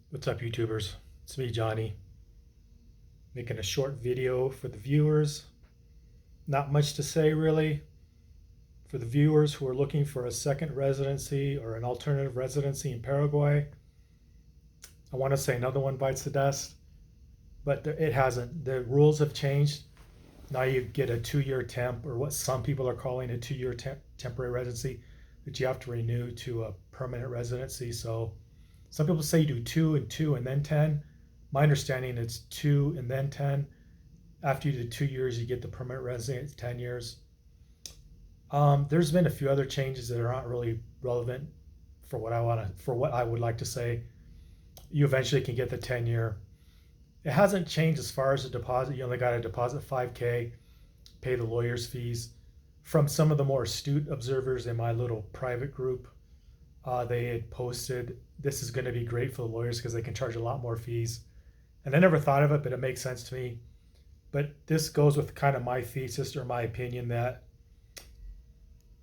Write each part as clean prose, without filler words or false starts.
What's up, YouTubers? It's me, Johnny, making a short video for the viewers. Not much to say, really. For the viewers who are looking for a second residency or an alternative residency in Paraguay, I want to say another one bites the dust, but it hasn't. The rules have changed. Now you get a 2-year temp, or what some people are calling a 2-year temporary residency, that you have to renew to a permanent residency. So some people say you do 2 and then 10. My understanding it's 2 and then 10. After you do 2 years, you get the permanent resident. It's 10 years. There's been a few other changes that are not really relevant for what I would like to say. You eventually can get the 10-year. It hasn't changed as far as the deposit. You only got to deposit 5K, pay the lawyer's fees. From some of the more astute observers in my little private group, they had posted this is going to be great for the lawyers because they can charge a lot more fees. And I never thought of it, but it makes sense to me. But this goes with kind of my thesis or my opinion that,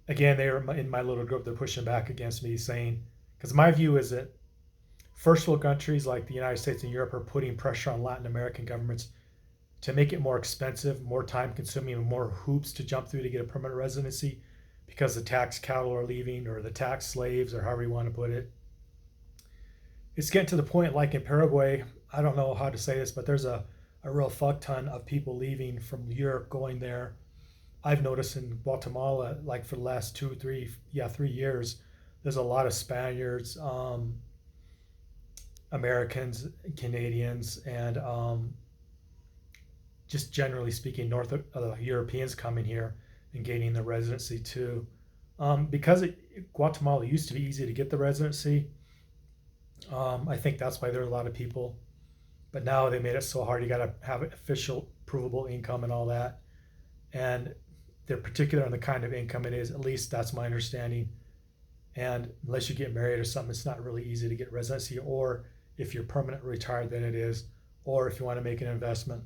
again, they are in my little group, they're pushing back against me saying, because my view is that first world countries like the United States and Europe are putting pressure on Latin American governments to make it more expensive, more time consuming, and more hoops to jump through to get a permanent residency because the tax cattle are leaving, or the tax slaves, or however you want to put it. It's getting to the point, like in Paraguay, I don't know how to say this, but there's a real fuck ton of people leaving from Europe going there. I've noticed in Guatemala, like for the last 3 years, there's a lot of Spaniards, Americans, Canadians, and just generally speaking, North Europeans coming here and gaining the residency too. Because Guatemala used to be easy to get the residency, I think that's why there are a lot of people. But now they made it so hard. You got to have official, provable income and all that. And they're particular on the kind of income it is. At least that's my understanding. And unless you get married or something, it's not really easy to get residency. Or if you're permanently retired, then it is. Or if you want to make an investment.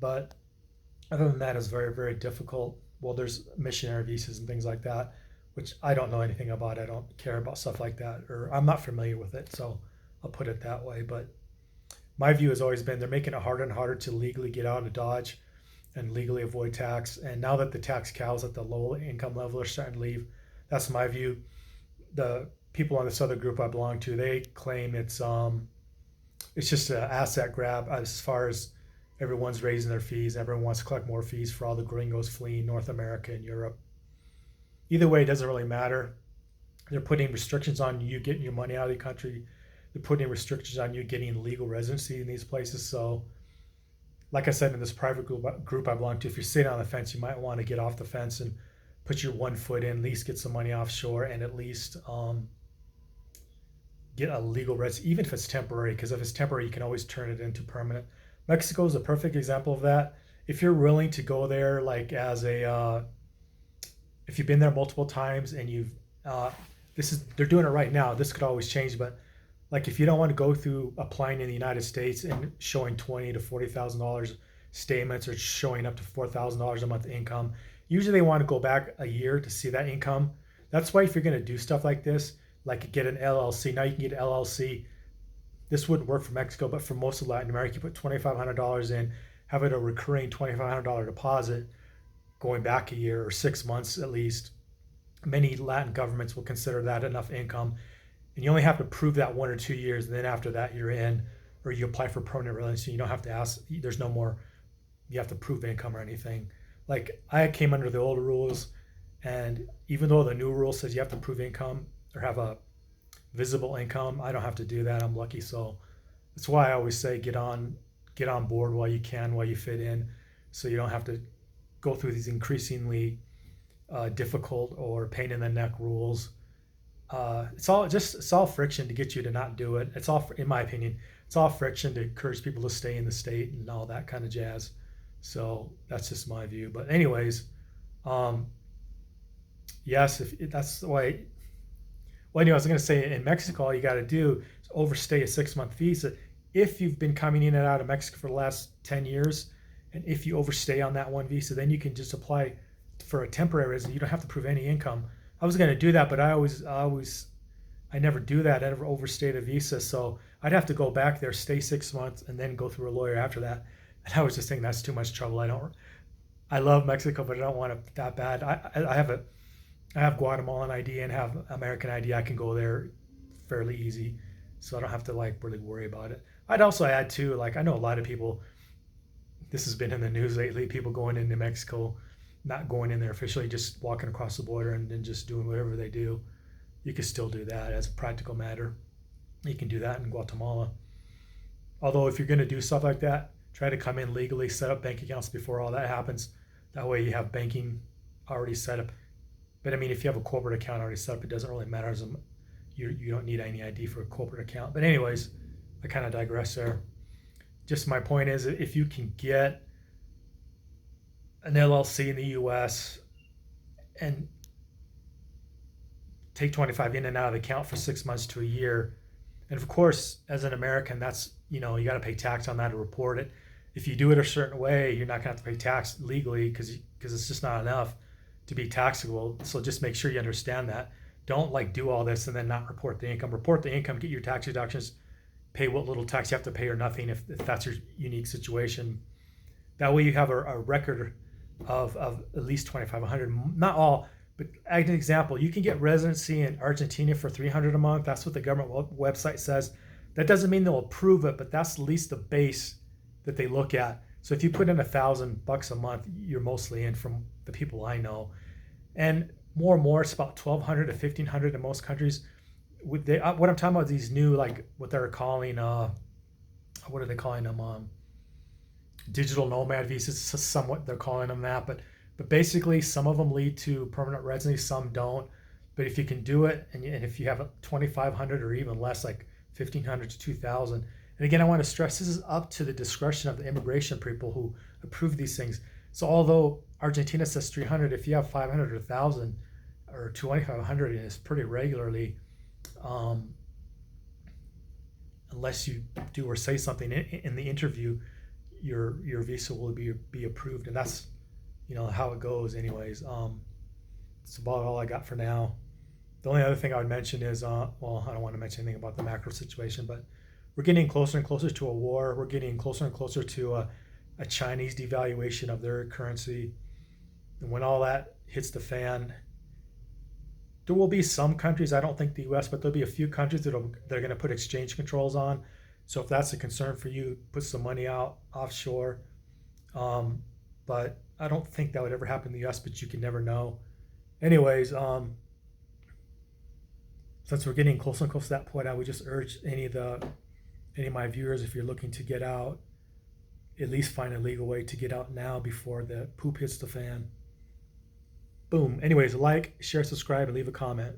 But other than that, it's very, very difficult. Well, there's missionary visas and things like that, which I don't know anything about. I don't care about stuff like that, or I'm not familiar with it. So I'll put it that way. But my view has always been they're making it harder and harder to legally get out of Dodge and legally avoid tax. And now that the tax cows at the low income level are starting to leave, that's my view. The people on this other group I belong to, they claim it's just an asset grab as far as everyone's raising their fees. Everyone wants to collect more fees for all the gringos fleeing North America and Europe. Either way, it doesn't really matter. They're putting restrictions on you getting your money out of the country. They're putting restrictions on you getting legal residency in these places. So, like I said, in this private group I belong to, if you're sitting on the fence, you might want to get off the fence and put your 1 foot in, at least get some money offshore, and at least get a legal residency, even if it's temporary, because if it's temporary, you can always turn it into permanent. Mexico is a perfect example of that. If you're willing to go there, like as a, if you've been there multiple times and they're doing it right now. This could always change, but like if you don't want to go through applying in the United States and showing $20,000 to $40,000 statements, or showing up to $4,000 a month income, usually they want to go back a year to see that income. That's why if you're going to do stuff like this, like get an LLC, now you can get an LLC. This wouldn't work for Mexico, but for most of Latin America, you put $2,500 in, have it a recurring $2,500 deposit going back a year or 6 months at least. Many Latin governments will consider that enough income. And you only have to prove that 1 or 2 years, and then after that you're in, or you apply for permanent residency. You don't have to ask, there's no more, you have to prove income or anything. Like I came under the old rules, and even though the new rule says you have to prove income or have a visible income, I don't have to do that. I'm lucky. So that's why I always say get on board while you can, while you fit in, so you don't have to go through these increasingly difficult or pain in the neck rules. It's all friction to get you to not do it. It's all, in my opinion, it's all friction to encourage people to stay in the state and all that kind of jazz. So that's just my view. But anyways, yes, if that's the way. Well, anyway, I was going to say in Mexico, all you got to do is overstay a 6-month visa. If you've been coming in and out of Mexico for the last 10 years, and if you overstay on that one visa, then you can just apply for a temporary residence. You don't have to prove any income. I was going to do that, but I never do that. I never overstayed a visa. So I'd have to go back there, stay 6 months, and then go through a lawyer after that. And I was just thinking that's too much trouble. I love Mexico, but I don't want it that bad. I have Guatemalan ID and have American ID. I can go there fairly easy, so I don't have to like really worry about it. I'd also add too, like I know a lot of people. This has been in the news lately. People going into Mexico, not going in there officially, just walking across the border and then just doing whatever they do. You can still do that as a practical matter. You can do that in Guatemala. Although if you're going to do stuff like that, try to come in legally, set up bank accounts before all that happens. That way you have banking already set up. But I mean, if you have a corporate account already set up, it doesn't really matter. You don't need any ID for a corporate account. But anyways, I kind of digress there. Just my point is, if you can get an LLC in the U.S. and take 25 in and out of the account for 6 months to a year, and of course, as an American, that's, you got to pay tax on that to report it. If you do it a certain way, you're not going to have to pay tax legally because it's just not enough to be taxable. So just make sure you understand that. Don't like do all this and then not report the income. Report the income, get your tax deductions, pay what little tax you have to pay or nothing if that's your unique situation. That way you have a record of at least 2,500. Not all, but as an example, you can get residency in Argentina for 300 a month. That's what the government website says. That doesn't mean they'll approve it, but that's at least the base that they look at. So if you put in $1,000 a month, you're mostly in, from the people I know. And more, it's about 1,200 to 1,500 in most countries. What I'm talking about, these new, like what they're calling, what are they calling them? Digital nomad visas, somewhat they're calling them that. But basically, some of them lead to permanent residency, some don't. But if you can do it, and if you have 2,500 or even less, like 1,500 to 2,000. And again, I want to stress this is up to the discretion of the immigration people who approve these things. So although Argentina says 300, if you have 500 or 1,000 or 2,500, it's pretty regularly, unless you do or say something in the interview, your visa will be approved, and that's how it goes. Anyways, it's about all I got for now. The only other thing I would mention is, well, I don't want to mention anything about the macro situation, but we're getting closer and closer to a war. We're getting closer and closer to a Chinese devaluation of their currency. And when all that hits the fan, there will be some countries, I don't think the US, but there'll be a few countries that they're going to put exchange controls on. So if that's a concern for you, put some money out offshore. But I don't think that would ever happen in the US, but you can never know. Anyways, since we're getting closer and closer to that point, I would just urge any of my viewers, if you're looking to get out, at least find a legal way to get out now before the poop hits the fan. Boom. Anyways, like, share, subscribe, and leave a comment.